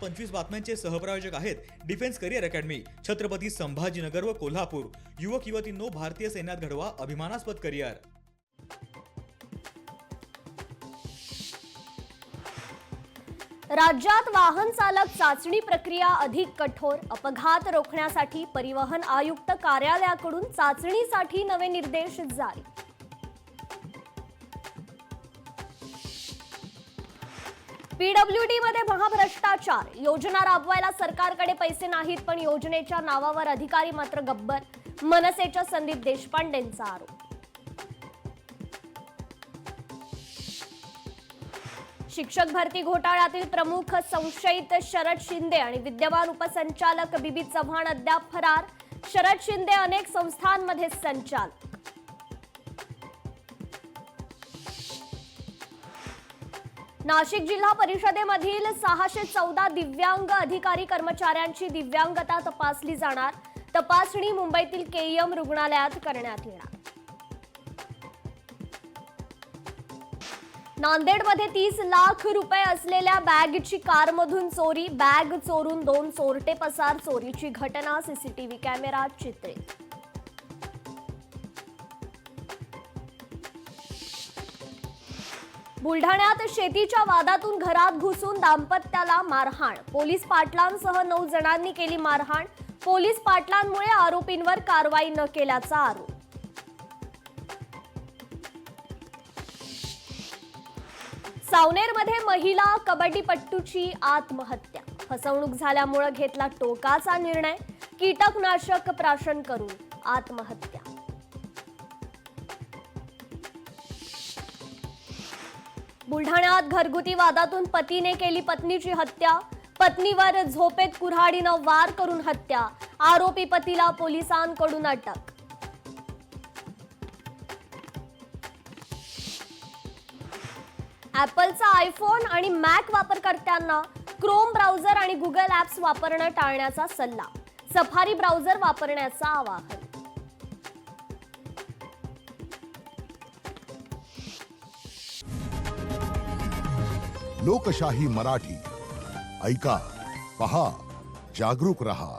25 बातम्यांचे सहप्रायोजक आहेत defence career academy, Chhatrapati Sambhajinagar व कोल्हापूर। युवक युवतींनो, भारतीय सैन्यात घडवा अभिमानास्पद करिअर। राज्यात वाहन चालक चाचणी प्रक्रिया अधिक कठोर, अपघात रोखण्यासाठी परिवहन आयुक्त कार्यालयाकडून चाचणीसाठी नवे निर्देश जारी। पीडब्ल्यूडी मध्ये महाभ्रष्टाचार, योजना राबवायला सरकारकडे पैसे नाहीत पण योजनेच्या नावावर अधिकारी मात्र गब्बर, मनसेच्या संदीप देशपांडेंचा आरोप। शिक्षक भरती घोटाळ्यातील प्रमुख संशयित शरद शिंदे आणि विद्यमान उपसंचालक बीबी चव्हाण अद्याप फरार, शरद शिंदे अनेक संस्थांमध्ये संचालक। नाशिक जिल्हा परिषदेमधील 614 दिव्यांग अधिकारी कर्मचाऱ्यांची दिव्यांगता तपासली जाणार, तपासणी मुंबईतील केईएम रुग्णालयात करण्यात येणार। नांदेडमध्ये 30 लाख रुपये असलेल्या बॅगची कारमधून चोरी, बॅग चोरून 2 चोरटे पसार, चोरीची घटना सीसीटीव्ही कॅमेऱ्यात चित्रित। बुलढाण्यात शेतीच्या वादातून घरात घुसून दाम्पत्याला मारहाण, पोलीस पाटलांसह 9 जणांनी केली मारहाण, पोलीस पाटलांमुळे आरोपींवर कारवाई न केल्याचा आरोप। सावनेरमध्ये महिला कबड्डीपटूची आत्महत्या, फसवणूक झाल्यामुळे घेतला टोकाचा निर्णय, कीटकनाशक प्राशन करून आत्महत्या। बुलढाण्यात घरगुती वादातून पतीने केली पत्नीची हत्या, पत्नीवर झोपेत कुऱ्हाडीनं वार करून हत्या, आरोपी पतीला पोलिसांकडून अटक। ॲपलचा आयफोन आणि मॅक वापरकर्त्यांना क्रोम ब्राउझर आणि गुगल ॲप्स वापरणं टाळण्याचा सल्ला, सफारी ब्राउझर वापरण्याचं आवाहन। लोकशाही मराठी ऐका, पहा, जागरूक रहा।